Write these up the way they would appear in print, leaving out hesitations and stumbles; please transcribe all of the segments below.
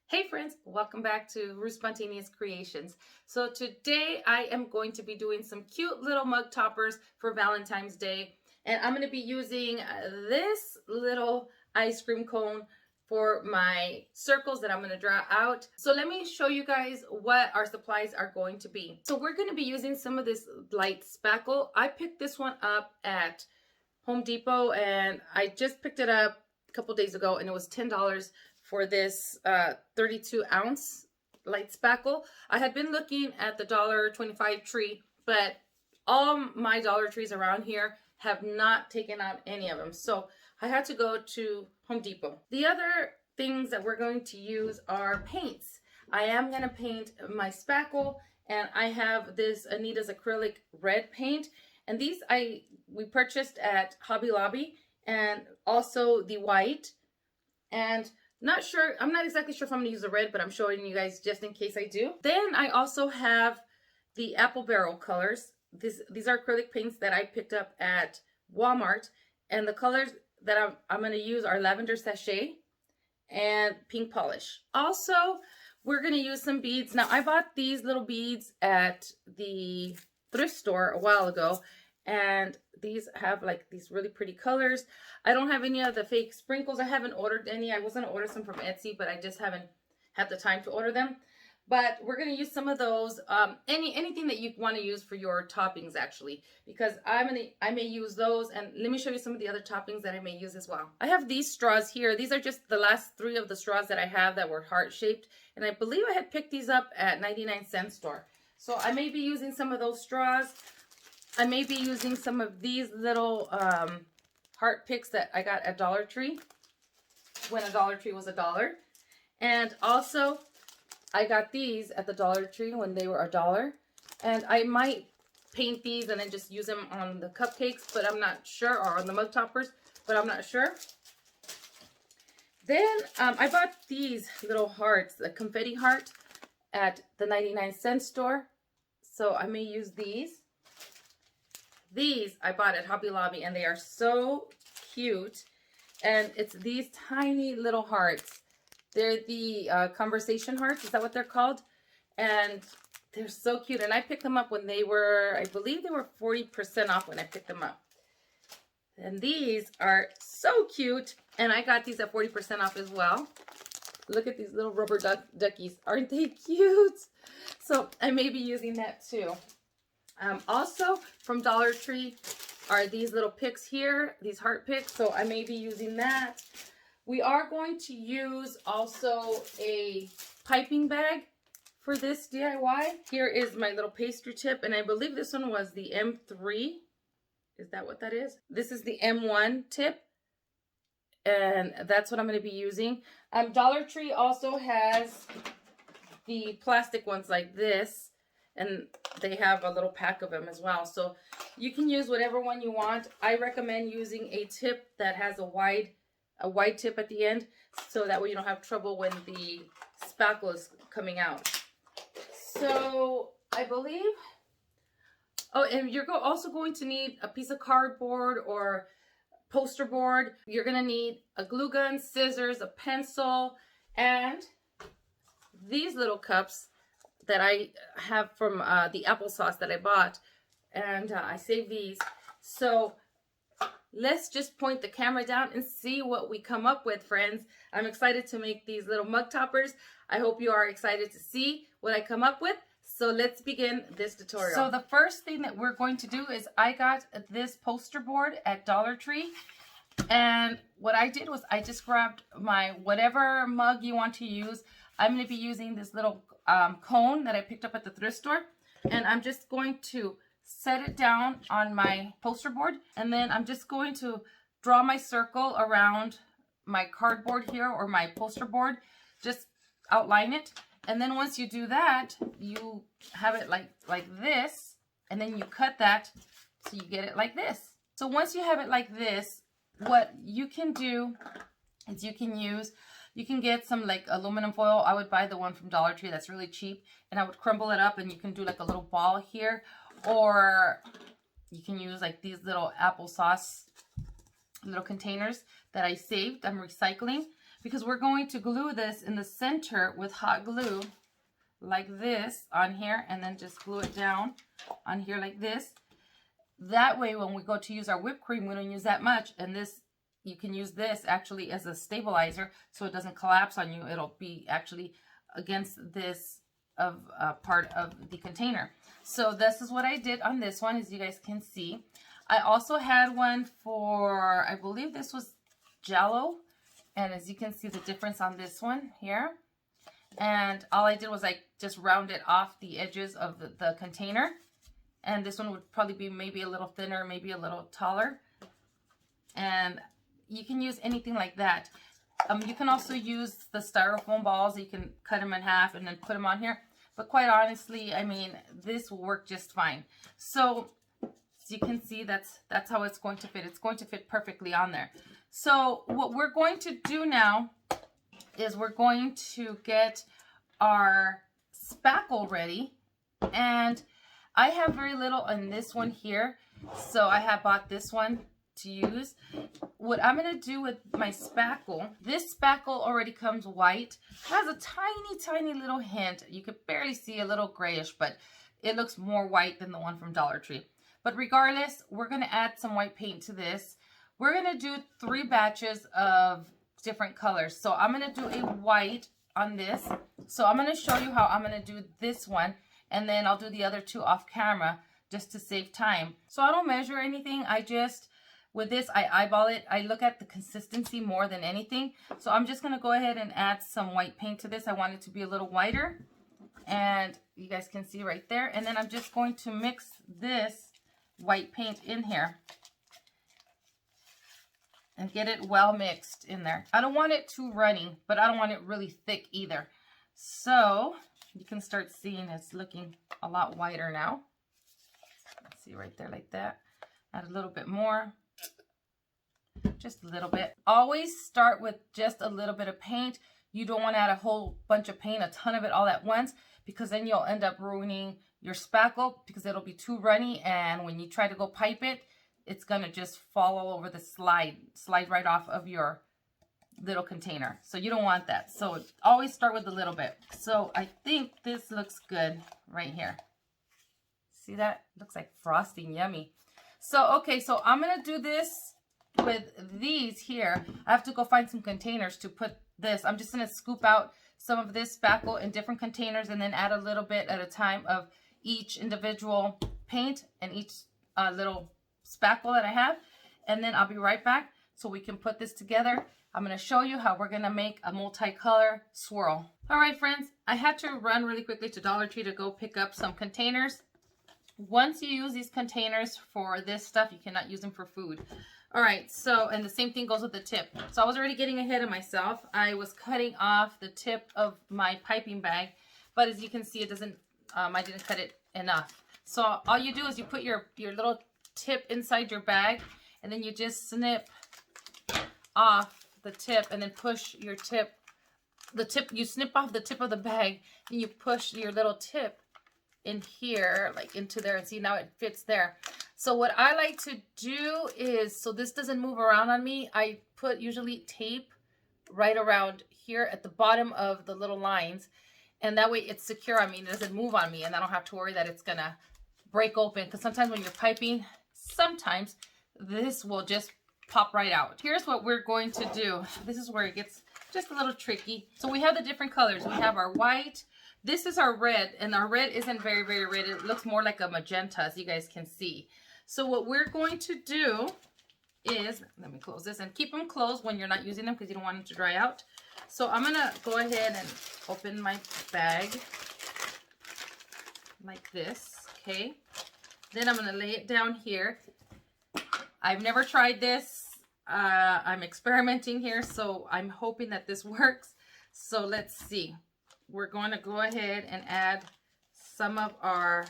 Hey friends, welcome back to Ruth's Spontaneous Creations. So today I am going to be doing some cute little mug toppers for Valentine's Day. And I'm going to be using this little ice cream cone for my circles that I'm going to draw out. So let me show you guys what our supplies are going to be. So we're going to be using some of this light spackle. I picked this one up at Home Depot and I just picked it up a couple days ago and it was $10 for this 32-ounce light spackle. I had been looking at the $1.25 tree, but all my Dollar Trees around here have not taken out any of them. So I had to go to Home Depot. The other things that we're going to use are paints. I am going to paint my spackle, and I have this Anita's acrylic red paint. And these we purchased at Hobby Lobby, and also the white. And I'm not exactly sure if I'm going to use the red, but I'm showing you guys just in case I do. Then I also have the apple barrel colors. These are acrylic paints that I picked up at Walmart. And the colors that I'm going to use are lavender sachet and pink polish. Also, we're going to use some beads. Now, I bought these little beads at the thrift store a while ago. And these have like these really pretty colors. I don't have any of the fake sprinkles. I haven't ordered any. I was going to order some from Etsy, but I just haven't had the time to order them. But we're going to use some of those. Anything that you want to use for your toppings, actually, because I may use those. And let me show you some of the other toppings that I may use as well. I have these straws here. These are just the last 3 of the straws that I have that were heart-shaped. And I believe I had picked these up at 99-cent store. So I may be using some of those straws. I may be using some of these little heart picks that I got at Dollar Tree when a Dollar Tree was $1. And also, I got these at the Dollar Tree when they were $1. And I might paint these and then just use them on the cupcakes, but I'm not sure, or on the mug toppers, but I'm not sure. Then I bought these little hearts, the confetti heart, at the 99-cent store. So I may use these. These I bought at Hobby Lobby, and they are so cute. And it's these tiny little hearts. They're the conversation hearts. Is that what they're called? And they're so cute. And I picked them up when they were, I believe they were 40% off when I picked them up. And these are so cute. And I got these at 40% off as well. Look at these little rubber duckies. Aren't they cute? So I may be using that too. Also from Dollar Tree are these little picks here, these heart picks, so I may be using that. We are going to use also a piping bag for this DIY. Here is my little pastry tip, and I believe this one was the M3. Is that what that is? This is the M1 tip, and that's what I'm going to be using. Dollar Tree also has the plastic ones like this. And they have a little pack of them as well. So you can use whatever one you want. I recommend using a tip that has a wide tip at the end. So that way you don't have trouble when the spackle is coming out. So I believe, oh, and you're also going to need a piece of cardboard or poster board. You're going to need a glue gun, scissors, a pencil, and these little cups that I have from the applesauce that I bought, and I saved these. So let's just point the camera down and see what we come up with, friends. I'm excited to make these little mug toppers. I hope you are excited to see what I come up with. So let's begin this tutorial. So the first thing that we're going to do is I got this poster board at Dollar Tree. And what I did was I just grabbed my whatever mug you want to use. I'm going to be using this little cone that I picked up at the thrift store. And I'm just going to set it down on my poster board. And then I'm just going to draw my circle around my cardboard here or my poster board. Just outline it. And then once you do that, you have it like this. And then you cut that so you get it like this. So once you have it like this, what you can do is you can get some like aluminum foil. I would buy the one from Dollar Tree that's really cheap, and I would crumble it up and you can do like a little ball here, or you can use like these little applesauce little containers that I saved. I'm recycling, because we're going to glue this in the center with hot glue like this on here, and then just glue it down on here like this. That way when we go to use our whipped cream, we don't use that much, and this, you can use this actually as a stabilizer so it doesn't collapse on you. It'll be actually against this of part of the container. So this is what I did on this one, as you guys can see. I also had one for, I believe this was Jello, and as you can see the difference on this one here. And all I did was I just rounded off the edges of the container, and this one would probably be maybe a little thinner, maybe a little taller. And you can use anything like that. You can also use the styrofoam balls. You can cut them in half and then put them on here. But quite honestly, I mean, this will work just fine. So as you can see, that's how it's going to fit. It's going to fit perfectly on there. So what we're going to do now is we're going to get our spackle ready. And I have very little in this one here, so I have bought this one to use. What I'm going to do with my spackle, this spackle already comes white. It has a tiny little hint. You could barely see a little grayish, but it looks more white than the one from Dollar Tree. But regardless, we're going to add some white paint to this. We're going to do 3 batches of different colors. So I'm going to do a white on this. So I'm going to show you how I'm going to do this one, and then I'll do the other 2 off camera just to save time. So I don't measure anything. I just, with this, I eyeball it. I look at the consistency more than anything. So I'm just going to go ahead and add some white paint to this. I want it to be a little whiter, and you guys can see right there. And then I'm just going to mix this white paint in here and get it well mixed in there. I don't want it too runny, but I don't want it really thick either. So you can start seeing it's looking a lot whiter now. See right there like that. Add a little bit more. Just a little bit. Always start with just a little bit of paint. You don't want to add a whole bunch of paint, a ton of it all at once, because then you'll end up ruining your spackle because it'll be too runny, and when you try to go pipe it, it's going to just fall all over the slide right off of your little container. So you don't want that. So always start with a little bit. So I think this looks good right here. See that? Looks like frosting, yummy. So, okay, so I'm going to do this with these here. I have to go find some containers to put this. I'm just going to scoop out some of this spackle in different containers and then add a little bit at a time of each individual paint and each little spackle that I have, and then I'll be right back so we can put this together. I'm going to show you how we're going to make a multicolor swirl. All right, friends, I had to run really quickly to Dollar Tree to go pick up some containers. Once you use these containers for this stuff, you cannot use them for food. All right, so, and the same thing goes with the tip. So I was already getting ahead of myself. I was cutting off the tip of my piping bag, but as you can see, it doesn't, I didn't cut it enough. So all you do is you put your little tip inside your bag, and then you just snip off the tip and then push your tip, you snip off the tip of the bag and you push your little tip in here, like into there, and see now it fits there. So what I like to do is, so this doesn't move around on me, I put usually tape right around here at the bottom of the little lines, and that way it's secure on me, it doesn't move on me, and I don't have to worry that it's gonna break open, because sometimes when you're piping, sometimes this will just pop right out. Here's what we're going to do. This is where it gets just a little tricky. So we have the different colors. We have our white. This is our red, and our red isn't very red. It looks more like a magenta, as you guys can see. So what we're going to do is, let me close this, and keep them closed when you're not using them because you don't want them to dry out. So I'm gonna go ahead and open my bag like this, okay? Then I'm gonna lay it down here. I've never tried this. I'm experimenting here, so I'm hoping that this works. So let's see. We're going to go ahead and add some of our,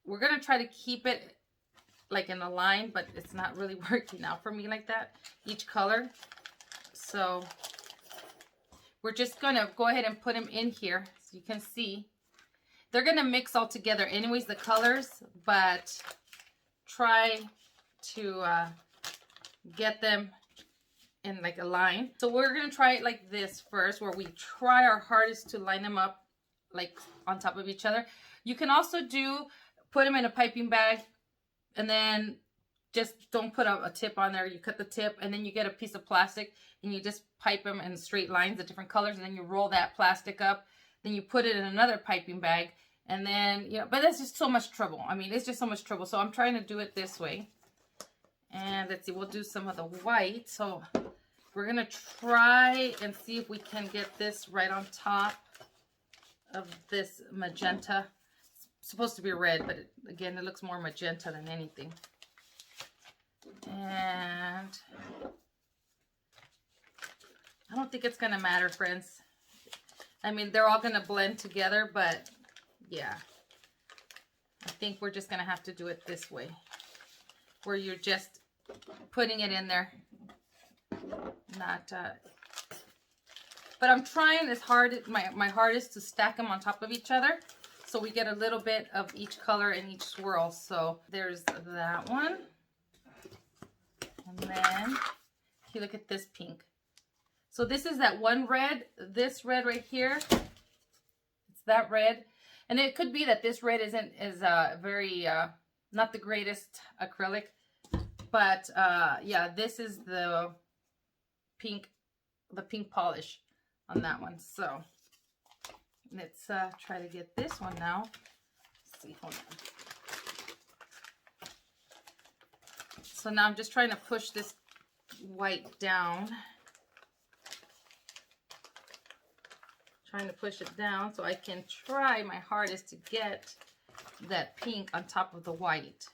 we're going to try to keep it like in a line, but it's not really working out for me like that, each color. So we're just going to go ahead and put them in here so you can see. They're going to mix all together anyways, the colors, but try to get them in like a line. So we're gonna try it like this first, where we try our hardest to line them up like on top of each other. You can also put them in a piping bag, and then just don't put a tip on there. You cut the tip, and then you get a piece of plastic, and you just pipe them in straight lines, the different colors, and then you roll that plastic up. Then you put it in another piping bag, and then, you know, but that's just so much trouble. I mean, it's just so much trouble. So I'm trying to do it this way. And let's see, we'll do some of the white. So we're going to try and see if we can get this right on top of this magenta. It's supposed to be red, but again, it looks more magenta than anything. And I don't think it's going to matter, friends. I mean, they're all going to blend together, but yeah. I think we're just going to have to do it this way, where you're just putting it in there. Not, but I'm trying as hard, my hardest to stack them on top of each other, so we get a little bit of each color in each swirl. So there's that one. And then, you look at this pink. So this is that one red, this red right here. It's that red. And it could be that this red is very, not the greatest acrylic. But yeah, this is the pink polish on that one. So let's try to get this one now. Let's see, hold on. So now I'm just trying to push this white down. Trying to push it down so I can try my hardest to get that pink on top of the white.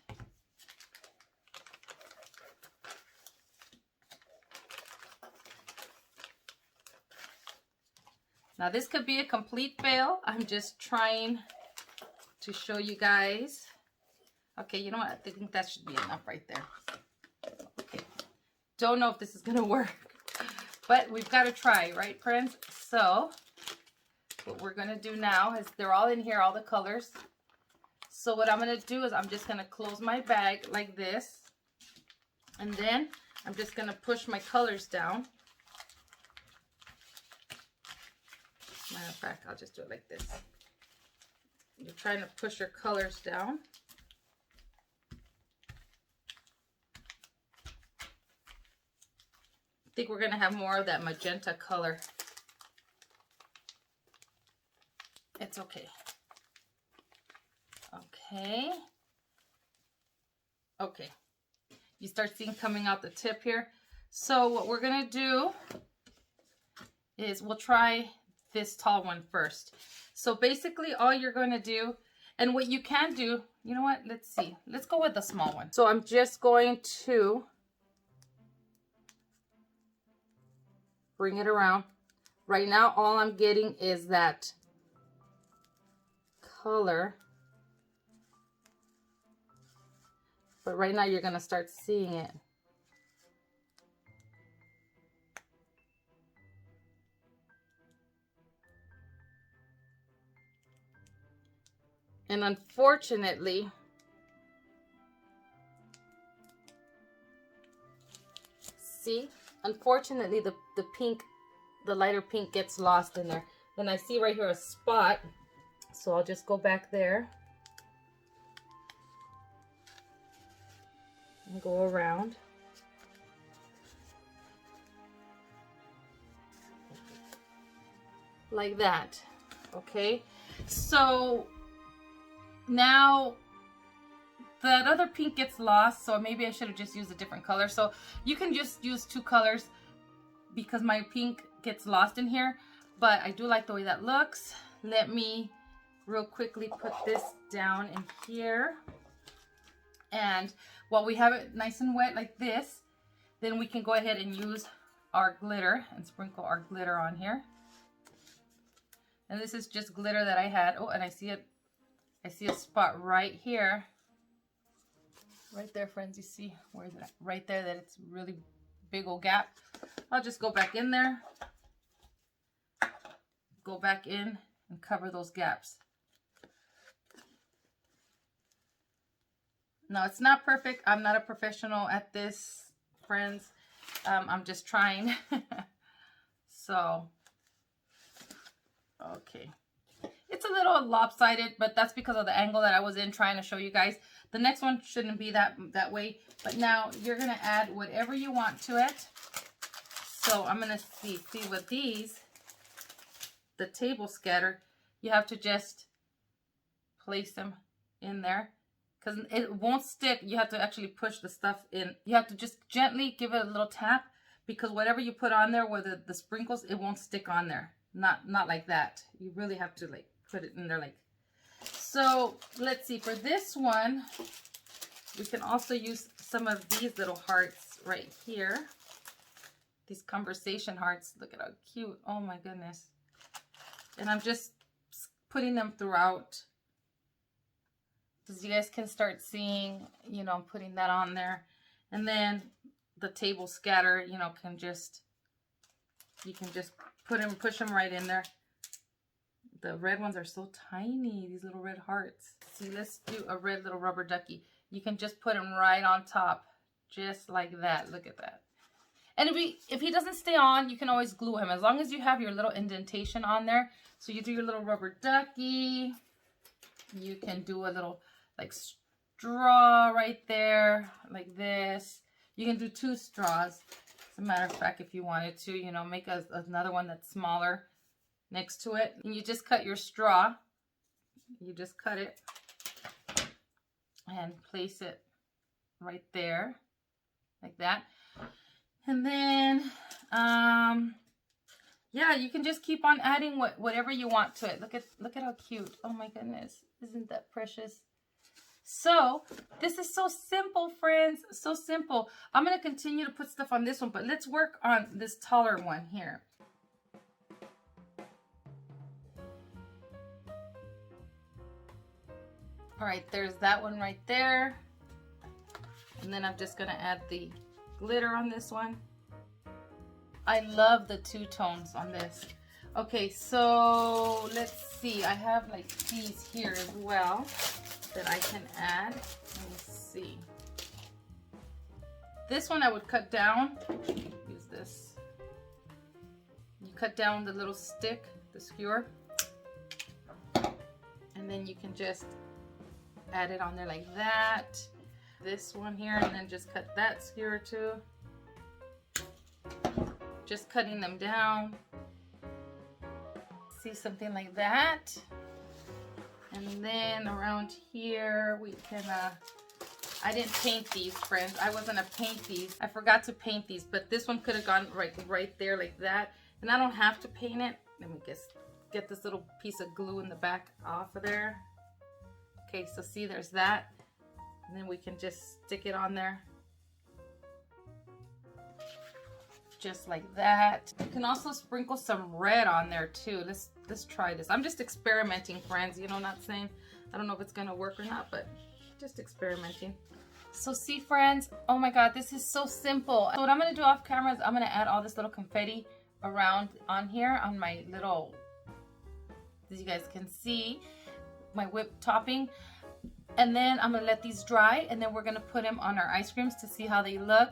Now this could be a complete fail. I'm just trying to show you guys. Okay, you know what? I think that should be enough right there. Okay. Don't know if this is going to work, but we've got to try, right, friends? So what we're going to do now is they're all in here, all the colors. So what I'm going to do is I'm just going to close my bag like this. And then I'm just going to push my colors down. Matter of fact, I'll just do it like this. You're trying to push your colors down. I think we're going to have more of that magenta color. It's okay. Okay. Okay. You start seeing coming out the tip here. So what we're going to do is we'll try this tall one first. So basically all you're going to do, and what you can do, you know what? Let's see. Let's go with the small one. So I'm just going to bring it around. Right now, all I'm getting is that color. But right now, you're going to start seeing it. And unfortunately, see, unfortunately, the pink, the lighter pink gets lost in there. Then I see right here a spot. So I'll just go back there and go around. Like that. Okay. So now that other pink gets lost, so maybe I should have just used a different color. So you can just use two colors because my pink gets lost in here, but I do like the way that looks. Let me real quickly put this down in here. And while we have it nice and wet like this, then we can go ahead and use our glitter and sprinkle our glitter on here. And this is just glitter that I had. Oh, and I see it. I see a spot right here. Right there, friends. You see where is it? Right there, that it's really big old gap. I'll just go back in there. Go back in and cover those gaps. Now, it's not perfect. I'm not a professional at this, friends. I'm just trying. So, okay. It's a little lopsided, but that's because of the angle that I was in trying to show you guys. The next one shouldn't be that way. But now you're going to add whatever you want to it. So I'm going to see with these, the table scatter, you have to just place them in there because it won't stick. You have to actually push the stuff in. You have to just gently give it a little tap because whatever you put on there, where the sprinkles, it won't stick on there. Not like that. You really have to like put it in there like. So let's see, for this one, we can also use some of these little hearts right here. These conversation hearts. Look at how cute. Oh my goodness. And I'm just putting them throughout. So you guys can start seeing, you know, putting that on there. And then the table scatter, you know, you can just push them right in there. The red ones are so tiny, these little red hearts. See, let's do a red little rubber ducky. You can just put him right on top, just like that. Look at that. And if he doesn't stay on, you can always glue him, as long as you have your little indentation on there. So you do your little rubber ducky. You can do a little like straw right there, like this. You can do 2 straws. As a matter of fact, if you wanted to, you know, make another one that's smaller next to it. And you just cut your straw. You just cut it and place it right there, like that. And then, yeah, you can just keep on adding whatever you want to it. Look at how cute. Oh my goodness. Isn't that precious? So, this is so simple, friends. So simple. I'm going to continue to put stuff on this one, but let's work on this taller one here. All right, there's that one right there. And then I'm just going to add the glitter on this one. I love the 2 tones on this. Okay, so let's see. I have like these here as well that I can add. Let me see. This one I would cut down. Use this. You cut down the little stick, the skewer. And then you can just add it on there like that. This one here, and then just cut that skewer too. Just cutting them down. See, something like that. And then around here we can I didn't paint these, friends. I wasn't gonna paint these. I forgot to paint these, but this one could have gone right there like that. And I don't have to paint it. Let me just get this little piece of glue in the back off of there. Okay, so see, there's that. And then we can just stick it on there. Just like that. You can also sprinkle some red on there too. Let's try this. I'm just experimenting, friends. You know, not saying, I don't know if it's gonna work or not, but just experimenting. So see, friends, oh my God, this is so simple. So what I'm gonna do off camera is I'm gonna add all this little confetti around on here on my little, as you guys can see, my whipped topping. And then I'm gonna let these dry, and then we're gonna put them on our ice creams to see how they look.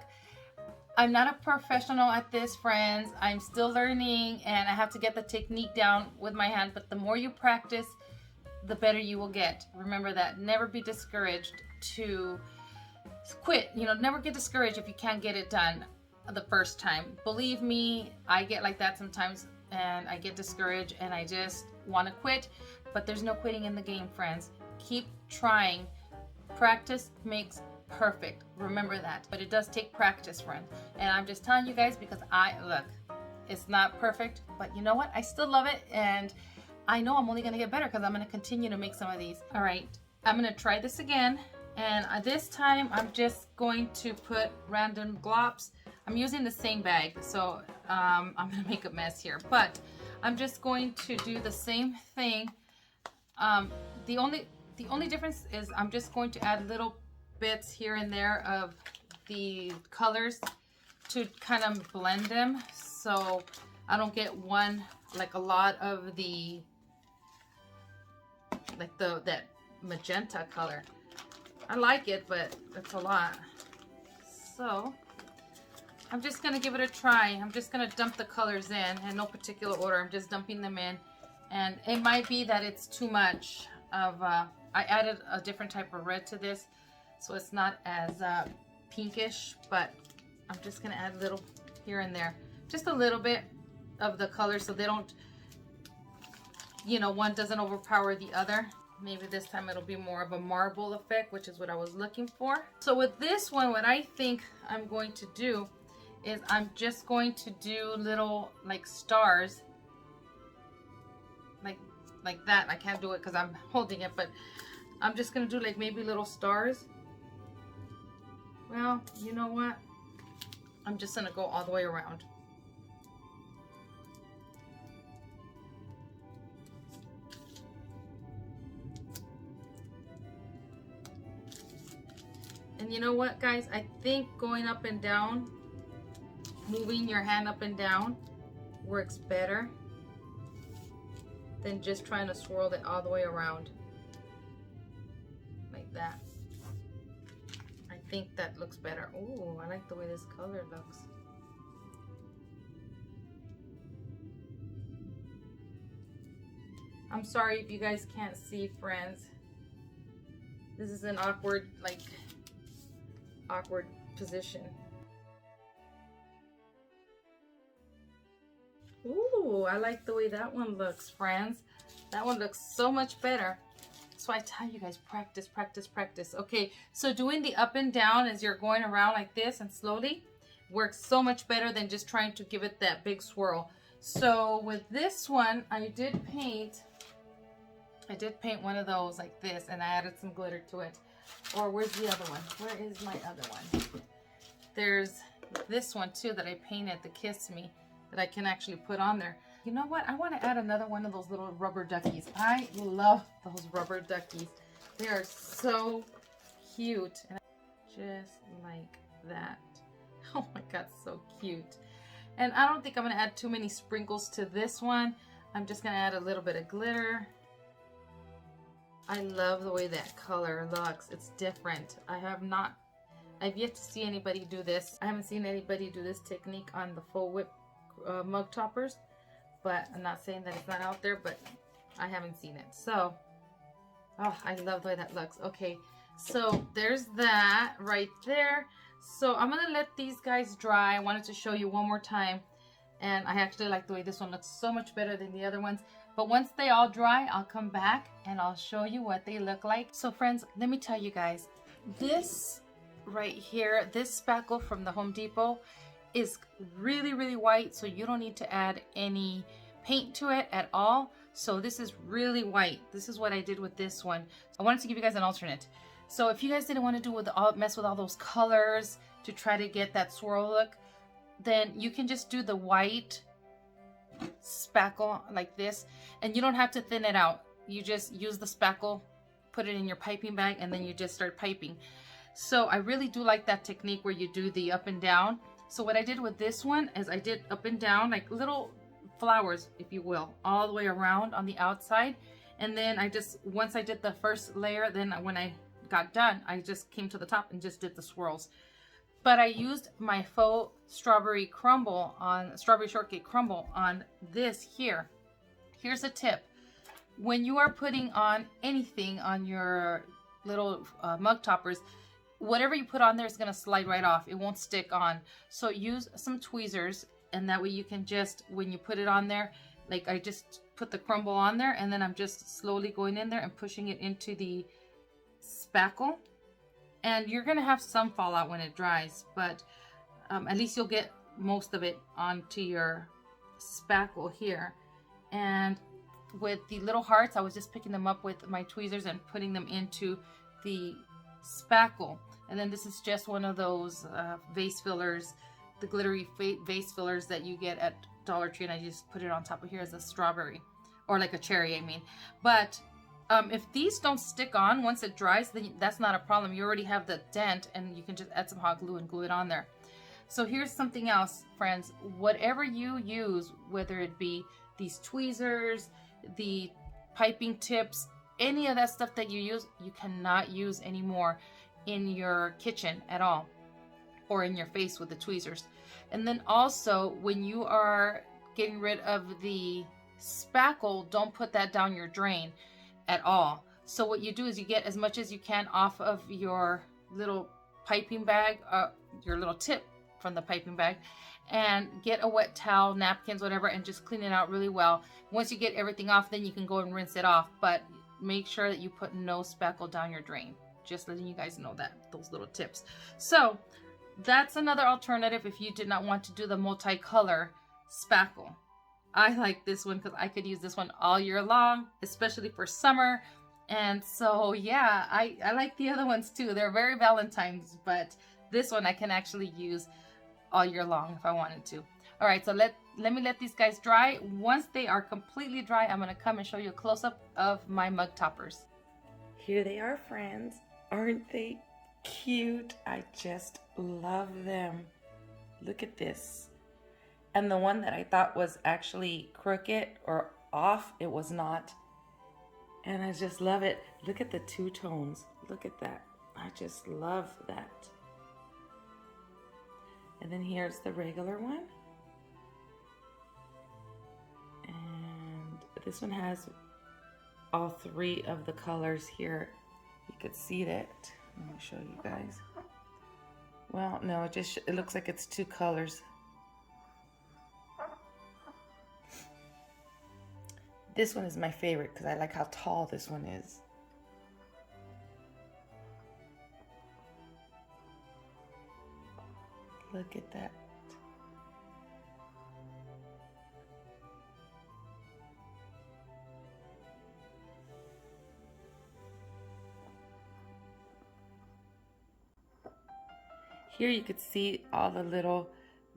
I'm not a professional at this, friends. I'm still learning, and I have to get the technique down with my hand, but the more you practice, the better you will get. Remember that. Never be discouraged to quit. You know, never get discouraged if you can't get it done the first time. Believe me, I get like that sometimes, and I get discouraged, and I just want to quit, but there's no quitting in the game, friends. Keep trying. Practice makes perfect. Remember that. But it does take practice, friend. And I'm just telling you guys because look, it's not perfect, but you know what? I still love it, and I know I'm only going to get better because I'm going to continue to make some of these. All right, I'm going to try this again, and this time I'm just going to put random glops. I'm using the same bag, so I'm going to make a mess here, but I'm just going to do the same thing. The only difference is I'm just going to add little bits here and there of the colors to kind of blend them, so I don't get a lot of the that magenta color. I like it, but it's a lot. So I'm just going to give it a try. I'm just going to dump the colors in no particular order. I'm just dumping them in. And it might be that it's too much of, I added a different type of red to this, so it's not as pinkish, but I'm just going to add a little here and there. Just a little bit of the color so they don't, you know, one doesn't overpower the other. Maybe this time it'll be more of a marble effect, which is what I was looking for. So with this one, what I think I'm going to do is I'm just going to do little like stars like that. I can't do it because I'm holding it, but I'm just gonna do like maybe little stars. Well, you know what? I'm just gonna go all the way around. And you know what, guys? I think going up and down, moving your hand up and down works better than just trying to swirl it all the way around like that. I think that looks better. Oh, I like the way this color looks. I'm sorry if you guys can't see, friends. This is an awkward, like, awkward position. Ooh, I like the way that one looks, friends. That one looks so much better. So I tell you guys, practice, practice, practice. Okay, so doing the up and down as you're going around like this and slowly works so much better than just trying to give it that big swirl. So with this one, I did paint one of those like this, and I added some glitter to it. Or where's the other one? Where is my other one? There's this one too that I painted, the Kiss Me, that I can actually put on there. You know what? I want to add another one of those little rubber duckies. I love those rubber duckies. They are so cute. And just like that. Oh my God, so cute. And I don't think I'm going to add too many sprinkles to this one. I'm just going to add a little bit of glitter. I love the way that color looks. It's different. I've yet to see anybody do this. I haven't seen anybody do this technique on the faux whip mug toppers, but I'm not saying that it's not out there, but I haven't seen it. So, oh, I love the way that looks. Okay, so there's that right there. So I'm gonna let these guys dry. I wanted to show you one more time, and I actually like the way this one looks so much better than the other ones. But once they all dry, I'll come back and I'll show you what they look like. So friends, let me tell you guys, this right here, this spackle from the Home Depot is really, really white, so you don't need to add any paint to it at all. So this is really white. This is what I did with this one. I wanted to give you guys an alternate. So if you guys didn't want to mess with all those colors to try to get that swirl look, then you can just do the white spackle like this, and you don't have to thin it out. You just use the spackle, put it in your piping bag, and then you just start piping. So I really do like that technique where you do the up and down. So what I did with this one is I did up and down like little flowers, if you will, all the way around on the outside. And then once I did the first layer, then when I got done, I just came to the top and just did the swirls. But I used my faux strawberry shortcake crumble on this here. Here's a tip. When you are putting on anything on your little mug toppers, whatever you put on there is going to slide right off. It won't stick on. So use some tweezers, and that way you can just, when you put it on there, like I just put the crumble on there, and then I'm just slowly going in there and pushing it into the spackle. And you're going to have some fallout when it dries, but at least you'll get most of it onto your spackle here. And with the little hearts, I was just picking them up with my tweezers and putting them into the spackle. And then this is just one of those vase fillers, the glittery vase fillers that you get at Dollar Tree, and I just put it on top of here as a strawberry, or like a cherry, I mean. But if these don't stick on once it dries, then that's not a problem. You already have the dent, and you can just add some hot glue and glue it on there. So here's something else, friends. Whatever you use, whether it be these tweezers, the piping tips, any of that stuff that you use, you cannot use anymore in your kitchen at all, or in your face with the tweezers. And then also, when you are getting rid of the spackle, don't put that down your drain at all. So what you do is you get as much as you can off of your little piping bag, your little tip from the piping bag, and get a wet towel, napkins, whatever, and just clean it out really well. Once you get everything off, then you can go and rinse it off, but make sure that you put no spackle down your drain. Just letting you guys know that, those little tips. So that's another alternative if you did not want to do the multicolor spackle. I like this one because I could use this one all year long, especially for summer. And so yeah, I like the other ones too. They're very Valentine's, but this one I can actually use all year long if I wanted to. All right, so let me let these guys dry. Once they are completely dry, I'm gonna come and show you a close-up of my mug toppers. Here they are, friends. Aren't they cute? I just love them. Look at this. And the one that I thought was actually crooked or off, it was not. And I just love it. Look at the two tones. Look at that. I just love that. And then here's the regular one. And this one has all three of the colors here. You could see that. Let me show you guys. Well, no, it looks like it's two colors. This one is my favorite because I like how tall this one is. Look at that. Here you could see all the little,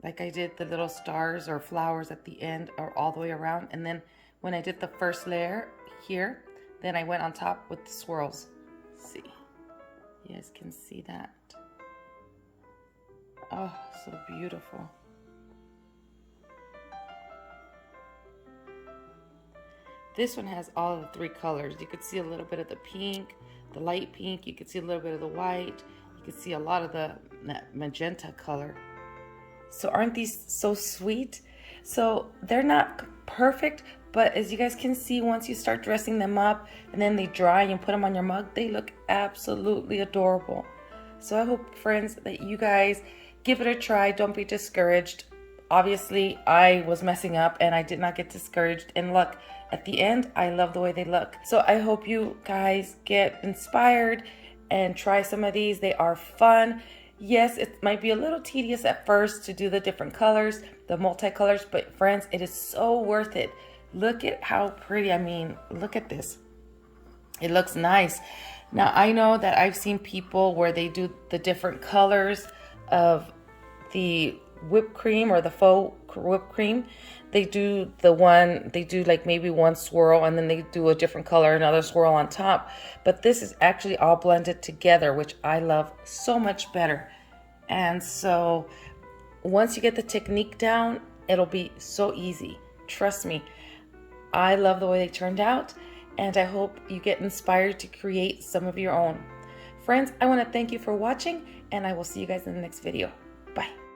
like I did the little stars or flowers at the end or all the way around. And then when I did the first layer here, then I went on top with the swirls. See, you guys can see that. Oh, so beautiful. This one has all of the three colors. You could see a little bit of the pink, the light pink. You could see a little bit of the white. You could see a lot of that magenta color. So aren't these so sweet? So they're not perfect, but as you guys can see, once you start dressing them up and then they dry and you put them on your mug, they look absolutely adorable. So I hope, friends, that you guys give it a try. Don't be discouraged. Obviously, I was messing up and I did not get discouraged. And look, at the end, I love the way they look. So I hope you guys get inspired and try some of these. They are fun. Yes, it might be a little tedious at first to do the different colors, the multicolors, but friends, it is so worth it. Look at how pretty. I mean, look at this. It looks nice. Now, I know that I've seen people where they do the different colors of the whipped cream or the faux whipped cream. They do like maybe one swirl and then they do a different color, another swirl on top. But this is actually all blended together, which I love so much better. And so once you get the technique down, it'll be so easy. Trust me. I love the way they turned out, and I hope you get inspired to create some of your own. Friends, I want to thank you for watching, and I will see you guys in the next video. Bye.